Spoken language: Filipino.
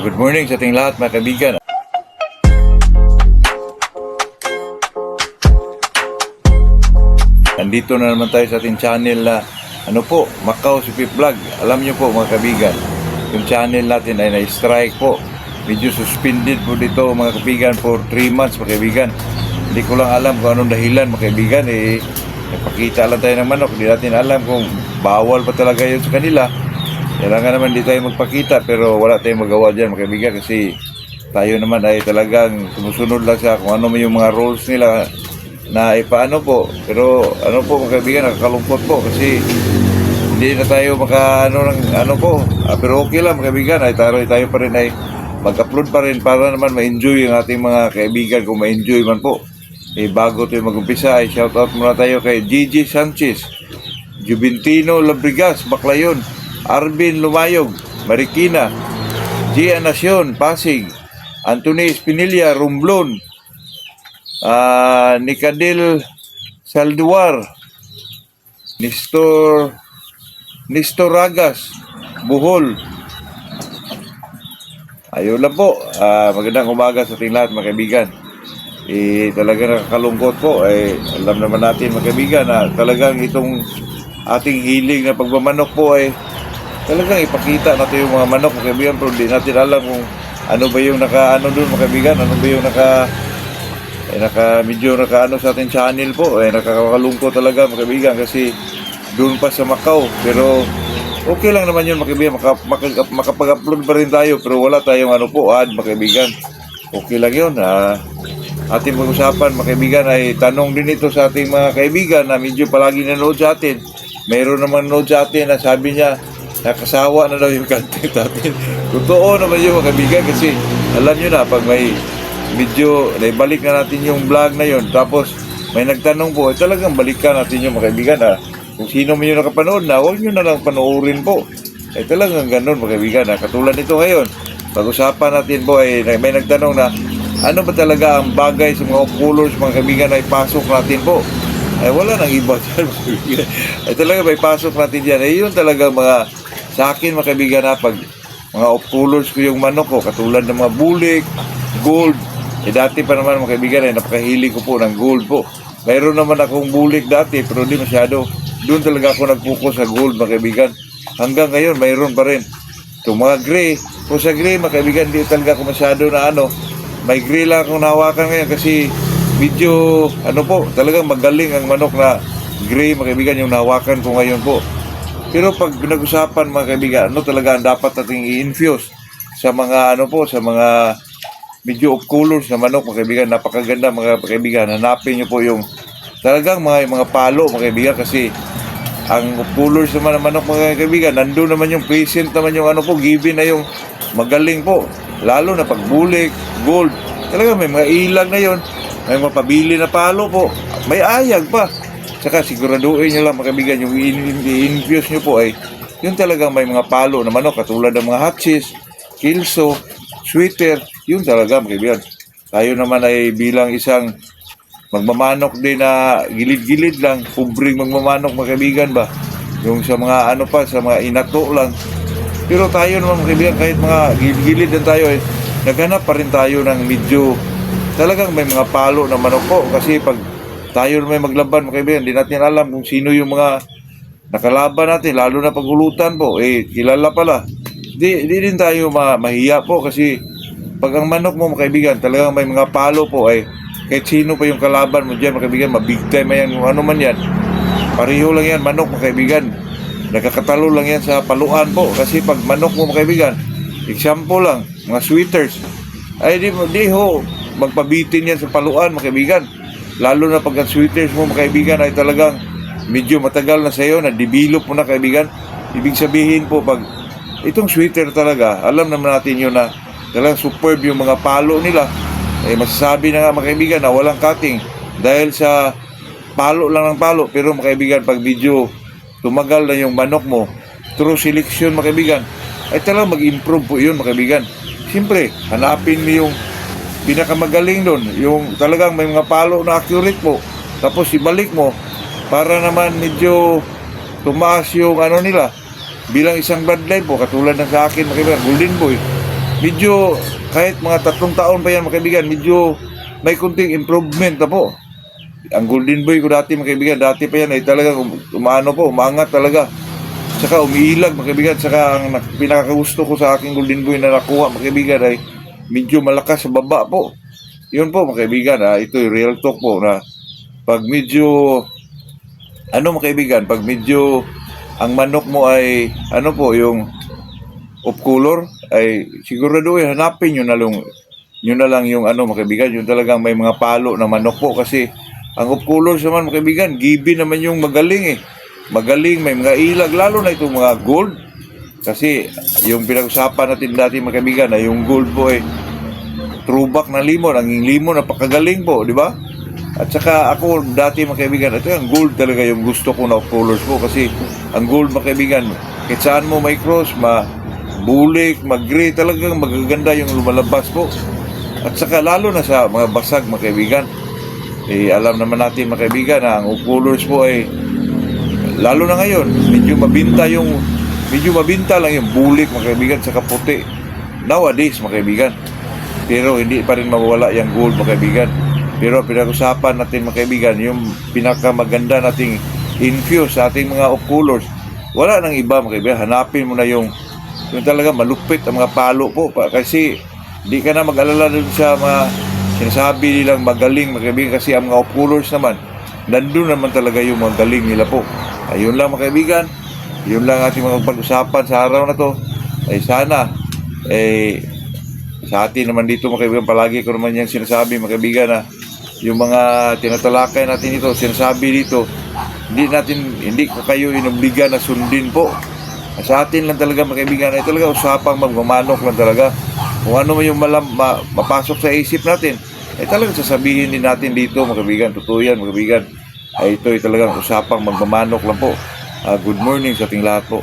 Good morning sa ating lahat mga kaibigan. Nandito na naman tayo sa ating channel na Macau Supi Vlog. Alam niyo po mga kaibigan, yung channel natin ay na-strike po. Medyo suspended po dito mga kaibigan for 3 months mga kaibigan. Hindi ko lang alam kung anong dahilan mga kaibigan. Napakita lang tayo ng manok. Hindi natin alam kung bawal pa talaga yun sa kanila. Kailangan naman di tayo magpakita pero wala tayong magawa dyan mga kaibigan kasi tayo naman ay talagang sumusunod lang sa kung ano yung mga rules nila na ipaano po. Pero ano po mga kaibigan, nakakalungkot po kasi hindi na tayo pero okay lang mga kaibigan, ay tayo pa rin ay mag-upload pa rin para naman ma-enjoy yung ating mga kaibigan kung ma-enjoy man po. Bago tayo mag-umpisa ay shoutout muna tayo kay Gigi Sanchez, Juventino Labrigas, Baclayon, Arvin Lumayog, Marikina, Gia Nacion, Pasig, Anthony Espinilla, Romblon, Nicadil Salduar, Nestor Ragas, Bohol. Ayun lang po. Magandang umaga sa ating lahat mga kaibigan. Talaga nakakalungkot po. Alam naman natin mga kaibigan na talagang itong ating hiling na pagmamanok po ay talagang ipakita natin yung mga manok mga kaibigan, pero hindi natin alam kung ano ba yung doon mga kaibigan, ano ba yung medyo sa ating channel po. Nakakalungkot talaga mga kaibigan kasi doon pa sa Macau, pero okay lang naman yun mga kaibigan, makapag-upload pa rin tayo pero wala tayong ad mga kaibigan. Okay lang yun. Ating pag-usapan mga kaibigan ay tanong din ito sa ating mga kaibigan na medyo palagi nanood sa atin. Mayroon naman nanood sa atin na sabi niya nakasawa na daw yung content natin. Totoo naman yung mga kaibigan kasi alam nyo na pag may medyo naibalik na natin yung vlog na yun tapos may nagtanong po, talagang balikan natin yung mga kaibigan. Kung sino man yung nakapanood na, huwag nyo na lang panoorin po. Talagang ganun mga kaibigan. Katulad nito ngayon, pag-usapan natin po ay may nagtanong na ano ba talaga ang bagay sa mga colors mga kaibigan ay pasok natin po. Wala nang iba dyan mga kaibigan. Talaga may pasok natin dyan. Yun talaga sa akin mga kaibigan pag mga off-colors ko yung manok ko, katulad ng mga bulik, gold. Dati pa naman mga kaibigan napakahilig ko po ng gold po. Mayroon naman akong bulik dati pero di masyado. Doon talaga ako nag-focus sa gold mga kaibigan. Hanggang ngayon mayroon pa rin. Itong mga gray. Kung sa gray mga kaibigan di talaga ako masyado na may gray lang akong nahawakan ngayon kasi medyo talagang magaling ang manok na gray mga kaibigan yung nahawakan ko ngayon po. Pero pag nag-usapan mga kaibigan, talaga ang dapat nating i-infuse sa mga sa mga medyo off colors na manok mga kaibigan. Napakaganda mga kaibigan. Hanapin nyo po yung talagang mga palo mga kaibigan kasi ang off colors naman ng manok mga kaibigan, nandun naman yung present naman yung given na yung magaling po. Lalo na pag bulik, gold, talaga may mga ilag na yon, may mga pabili na palo po, may ayag pa. Saka siguraduhin nyo lang mga kaibigan, yung i-infuse nyo po yun talagang may mga palo na manok, katulad ng mga hatches, kilso, sweater, yun talaga mga kaibigan. Tayo naman ay bilang isang magmamanok din na gilid-gilid lang, pubring magmamanok mga kaibigan ba, yung sa mga sa mga inato lang. Pero tayo naman mga kaibigan, kahit mga gilid-gilid din tayo naghanap pa rin tayo ng medyo talagang may mga palo na manok po kasi pag tayo may maglaban mga kaibigan, hindi natin alam kung sino yung mga nakalaban natin, lalo na paghulutan po, kilala pala. Di din tayo mahiya po kasi pag ang manok mo mga kaibigan, talagang may mga palo po kahit sino pa yung kalaban mo dyan mga kaibigan, mabig time yan, ano man yan, pareho lang yan manok mga kaibigan. Nakakatalo lang yan sa paluan po kasi pag manok mo mga kaibigan, example lang, mga sweaters, di ho magpabitin yan sa paluan mga kaibigan. Lalo na pag ang sweaters mo mga kaibigan ay talagang medyo matagal na sa'yo, na-develop mo na kaibigan. Ibig sabihin po pag itong sweater talaga, alam naman natin yun na talagang superb yung mga palo nila. Masasabi na nga mga kaibigan na walang cutting dahil sa palo lang ng palo. Pero mga kaibigan, pag medyo tumagal na yung manok mo, through selection mga kaibigan, ay talagang mag-improve po yun mga kaibigan. Siyempre, hanapin mo yung pinakamagaling doon, yung talagang may mga palo na accurate po, tapos ibalik mo para naman medyo tumaas yung nila bilang isang bloodline po, katulad ng sa akin mga kaibigan, Golden Boy. medyo kahit mga 3 taon pa yan mga kaibigan, medyo may kunting improvement na po. Ang Golden Boy ko dati mga kaibigan, dati pa yan ay talagang umaano po, umangat talaga. Saka umiilag mga kaibigan, saka ang pinakagusto ko sa aking Golden Boy na nakuha mga kaibigan ay medyo malakas sa baba po. Yun po mga kaibigan, ito yung real talk po na pag medyo mga kaibigan, pag medyo ang manok mo ay ano po yung off color ay sigurado hanapin nyo na lang yung mga kaibigan, yung talagang may mga palo na manok po kasi ang off color naman mga kaibigan, gibi naman yung magaling magaling, may mga ilag, lalo na itong mga gold kasi yung pinag-usapan natin dati mga kaibigan ay yung gold po ay throwback na limon, ang limon napakagaling po, di ba? At saka ako dati mga kaibigan, ito yung gold talaga yung gusto ko na off colors po kasi ang gold mga kaibigan, kahit saan mo may cross, bulik, mag-gray, talagang magaganda yung lumalabas po. At saka lalo na sa mga basag mga kaibigan, alam naman natin mga kaibigan na ang off colors po ay lalo na ngayon, medyo mabinta lang yung bulik mga kaibigan sa puti nowadays mga kaibigan. Pero hindi pa rin mawala yung gold mga kaibigan. Pero pinag-usapan natin mga kaibigan, yung pinakamaganda nating infuse sa ating mga off colors, wala nang iba mga kaibigan. Hanapin mo na yung talaga malupit ang mga palo po kasi di ka na mag-alala dun sa mga sinasabi nilang magaling mga kaibigan kasi ang mga off colors naman nandun naman talaga yung mga galing nila po. Ayun lang mga kaibigan, yun lang ating mga pag-usapan sa araw na to. Ay sana sa atin naman dito mga kaibigan, palagi ko naman yung sinasabi mga kaibigan na yung mga tinatalakay natin dito, sinasabi dito, hindi ko kayo inubligan na sundin po. Sa atin lang talaga mga kaibigan ay talaga usapang magmamanok lang talaga. Kung ano man yung mapasok sa isip natin, ay talagang sasabihin din natin dito mga kaibigan. Totoo yan mga kaibigan. Ay ito ay talagang usapang magmamanok lang po. Good morning sa ating lahat po.